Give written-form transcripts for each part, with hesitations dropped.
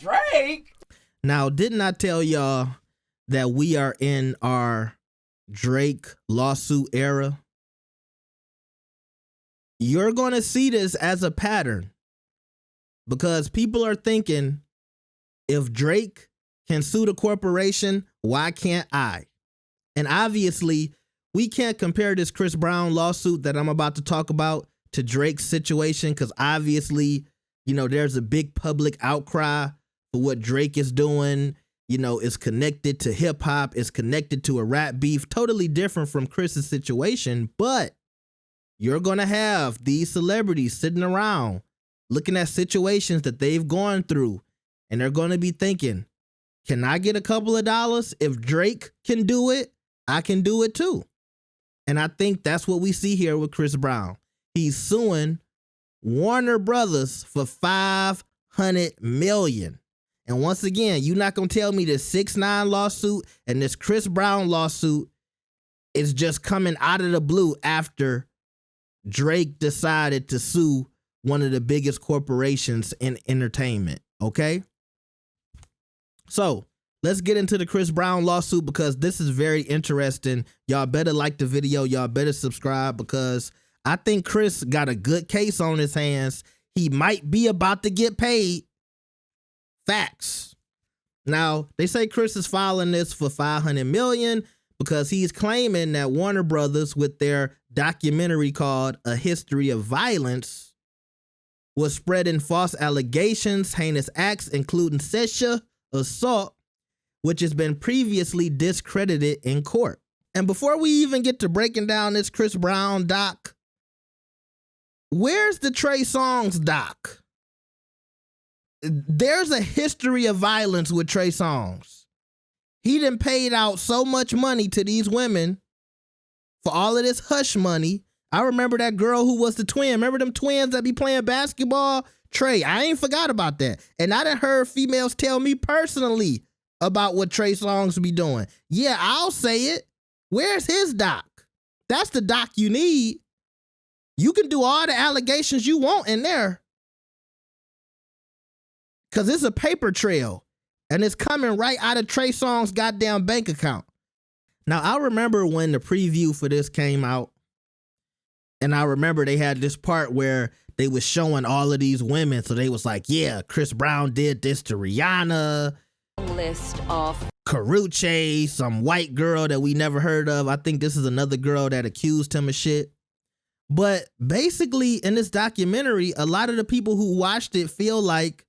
Drake? Now, didn't I tell y'all that we are in our Drake lawsuit era? You're going to see this as a pattern because people are thinking, if Drake can sue the corporation, why can't I? And obviously, we can't compare this Chris Brown lawsuit that I'm about to talk about to Drake's situation because obviously, there's a big public outcry for what Drake is doing. It's connected to hip hop, it's connected to a rap beef, totally different from Chris's situation. But you're going to have these celebrities sitting around looking at situations that they've gone through, and they're going to be thinking, can I get a couple of dollars? If Drake can do it, I can do it too. And I think that's what we see here with Chris Brown. He's suing Warner Brothers for $500 million. And once again, you're not going to tell me this 6ix9ine lawsuit and this Chris Brown lawsuit is just coming out of the blue after Drake decided to sue one of the biggest corporations in entertainment, okay? So let's get into the Chris Brown lawsuit because this is very interesting. Y'all better like the video. Y'all better subscribe because I think Chris got a good case on his hands. He might be about to get paid. Facts. Now, they say Chris is filing this for $500 million because he's claiming that Warner Brothers, with their documentary called A History of Violence, was spreading false allegations, heinous acts, including sexual assault, which has been previously discredited in court. And before we even get to breaking down this Chris Brown doc, where's the Trey Songz doc? There's a history of violence with Trey Songz. He done paid out so much money to these women for all of this hush money. I remember that girl who was the twin. Remember them twins that be playing basketball? Trey, I ain't forgot about that. And I done heard females tell me personally about what Trey Songz be doing. Yeah, I'll say it. Where's his doc? That's the doc you need. You can do all the allegations you want in there, because it's a paper trail and it's coming right out of Trey Songz' goddamn bank account. Now, I remember when the preview for this came out, and I remember they had this part where they was showing all of these women. So they was like, yeah, Chris Brown did this to Rihanna. List of Karrueche, some white girl that we never heard of. I think this is another girl that accused him of shit. But basically in this documentary, a lot of the people who watched it feel like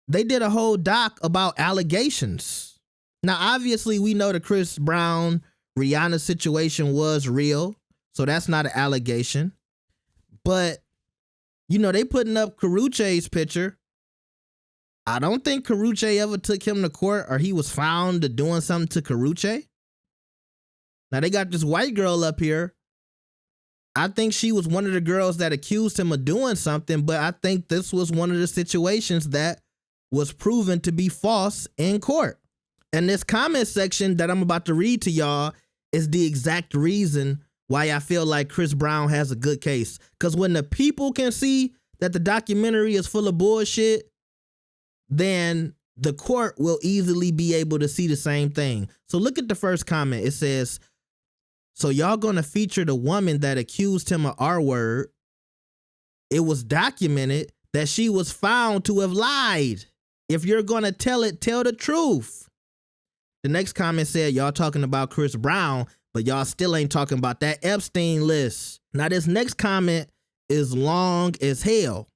they did a whole doc about allegations. Now, obviously, we know the Chris Brown Rihanna situation was real, so that's not an allegation. But, they putting up Karrueche's picture. I don't think Karrueche ever took him to court or he was found doing something to Karrueche. Now, they got this white girl up here. I think she was one of the girls that accused him of doing something, but I think this was one of the situations that was proven to be false in court. And this comment section that I'm about to read to y'all is the exact reason why I feel like Chris Brown has a good case. Because when the people can see that the documentary is full of bullshit, then the court will easily be able to see the same thing. So look at the first comment. It says, so y'all gonna feature the woman that accused him of R-word. It was documented that she was found to have lied. If you're gonna tell it, tell the truth. The next comment said, y'all talking about Chris Brown, but y'all still ain't talking about that Epstein list. Now this next comment is long as hell,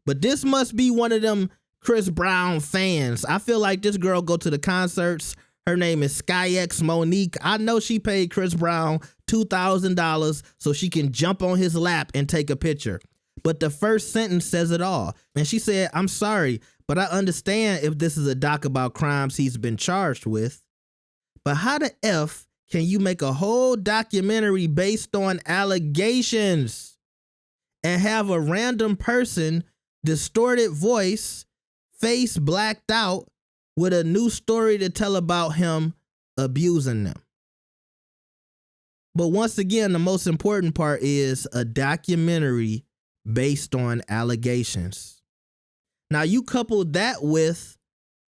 but this must be one of them Chris Brown fans. I feel like this girl go to the concerts. Her name is SkyX Monique. I know she paid Chris Brown $2,000 so she can jump on his lap and take a picture. But the first sentence says it all. And she said, I'm sorry, but I understand if this is a doc about crimes he's been charged with. But how the F can you make a whole documentary based on allegations and have a random person, distorted voice, face blacked out, with a new story to tell about him abusing them? But once again, the most important part is a documentary based on allegations. Now you couple that with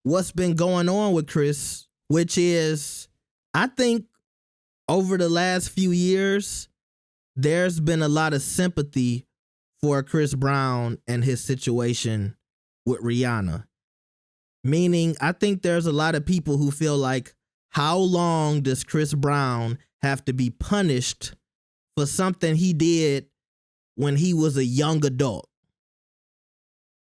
what's been going on with Chris, which is, I think over the last few years, there's been a lot of sympathy for Chris Brown and his situation with Rihanna. Meaning, I think there's a lot of people who feel like, how long does Chris Brown have to be punished for something he did when he was a young adult?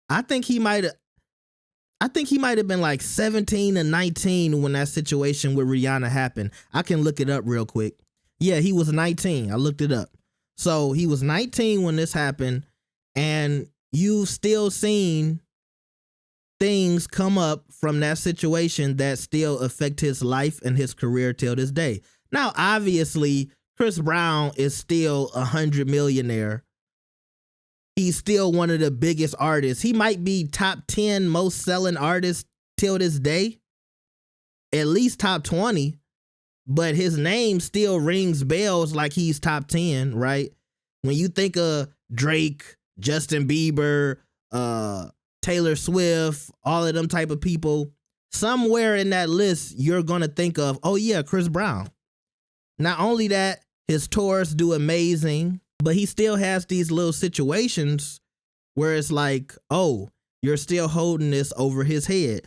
I think he might have been like 17 or 19 when that situation with Rihanna happened. I can look it up real quick. Yeah, he was 19. I looked it up. So he was 19 when this happened, and you've still seen things come up from that situation that still affect his life and his career till this day. Now, obviously, Chris Brown is still $100 millionaire. He's still one of the biggest artists. He might be top 10 most selling artists till this day, at least top 20, but his name still rings bells like he's top 10, right? When you think of Drake, Justin Bieber, Taylor Swift, all of them type of people, somewhere in that list, you're going to think of, oh yeah, Chris Brown. Not only that, his tours do amazing, but he still has these little situations where it's like, oh, you're still holding this over his head.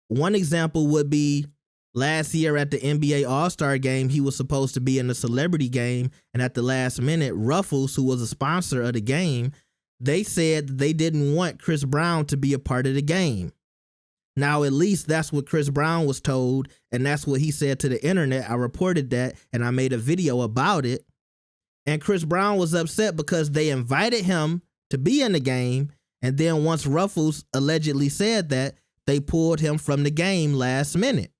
One example would be last year at the NBA All-Star game, he was supposed to be in the celebrity game, and at the last minute, Ruffles, who was a sponsor of the game, they said that they didn't want Chris Brown to be a part of the game. Now, at least that's what Chris Brown was told, and that's what he said to the internet. I reported that, and I made a video about it. And Chris Brown was upset because they invited him to be in the game, and then once Ruffles allegedly said that, they pulled him from the game last minute.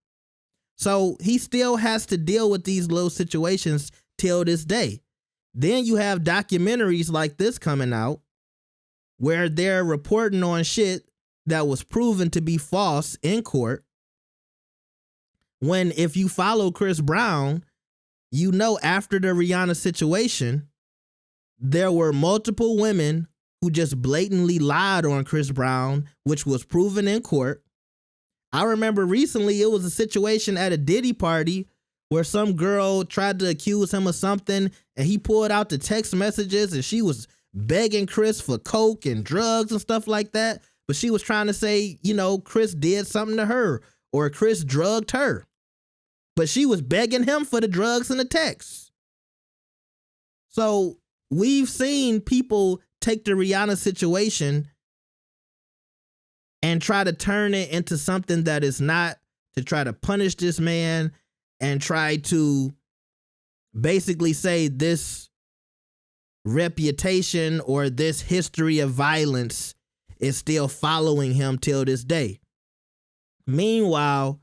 So he still has to deal with these little situations till this day. Then you have documentaries like this coming out where they're reporting on shit that was proven to be false in court. When if you follow Chris Brown, you know after the Rihanna situation, there were multiple women who just blatantly lied on Chris Brown, which was proven in court. I remember recently it was a situation at a Diddy party where some girl tried to accuse him of something, and he pulled out the text messages, and she was begging Chris for coke and drugs and stuff like that. But she was trying to say, you know, Chris did something to her or Chris drugged her. But she was begging him for the drugs and the texts. So we've seen people take the Rihanna situation and try to turn it into something that is not, to try to punish this man and try to basically say this reputation or this history of violence is still following him till this day. Meanwhile,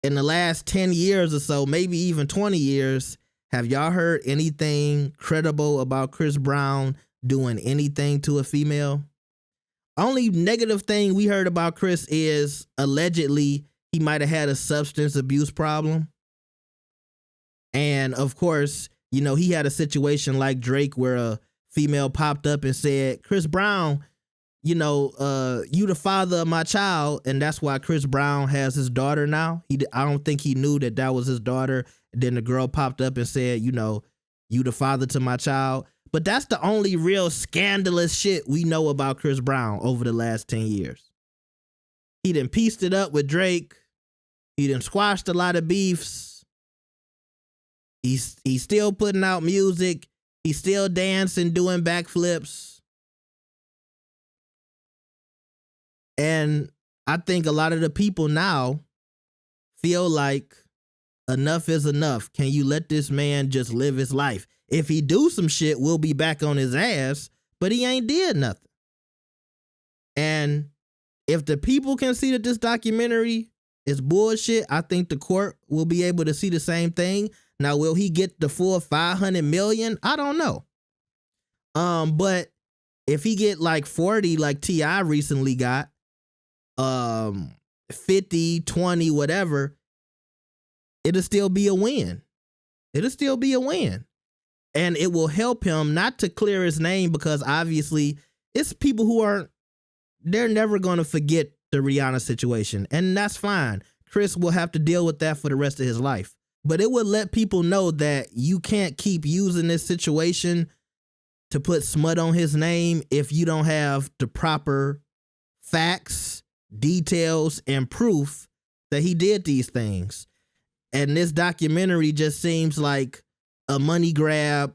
in the last 10 years or so, maybe even 20 years, have y'all heard anything credible about Chris Brown doing anything to a female? Only negative thing we heard about Chris is allegedly he might have had a substance abuse problem. And of course, you know, he had a situation like Drake where a female popped up and said, Chris Brown, you know, you the father of my child. And that's why Chris Brown has his daughter now. I don't think he knew that that was his daughter. And then the girl popped up and said, you know, you the father to my child. But that's the only real scandalous shit we know about Chris Brown over the last 10 years. He done pieced it up with Drake. He done squashed a lot of beefs. He's still putting out music. He's still dancing, doing backflips. And I think a lot of the people now feel like enough is enough. Can you let this man just live his life? If he do some shit, we'll be back on his ass, but he ain't did nothing. And if the people can see that this documentary is bullshit, I think the court will be able to see the same thing. Now, will he get the full 500 million? I don't know. But if he get like 40, like T.I. recently got, 50, 20, whatever, it'll still be a win. It'll still be a win. And it will help him not to clear his name, because obviously it's people who aren't they're never going to forget the Rihanna situation. And that's fine. Chris will have to deal with that for the rest of his life. But it would let people know that you can't keep using this situation to put smut on his name if you don't have the proper facts, details, and proof that he did these things. And this documentary just seems like a money grab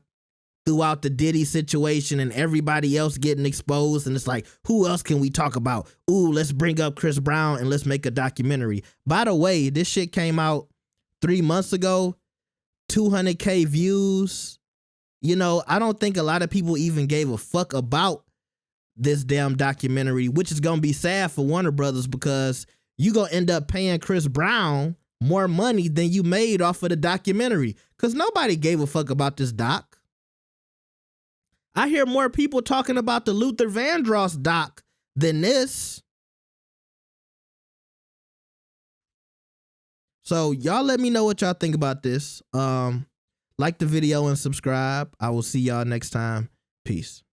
throughout the Diddy situation and everybody else getting exposed. And it's like, who else can we talk about? Ooh, let's bring up Chris Brown and let's make a documentary. By the way, this shit came out 3 months ago, 200K views. You know, I don't think a lot of people even gave a fuck about this damn documentary, which is going to be sad for Warner Brothers because you going to end up paying Chris Brown more money than you made off of the documentary because nobody gave a fuck about this doc. I hear more people talking about the Luther Vandross doc than this. So y'all let me know what y'all think about this. Like the video and subscribe. I will see y'all next time. Peace.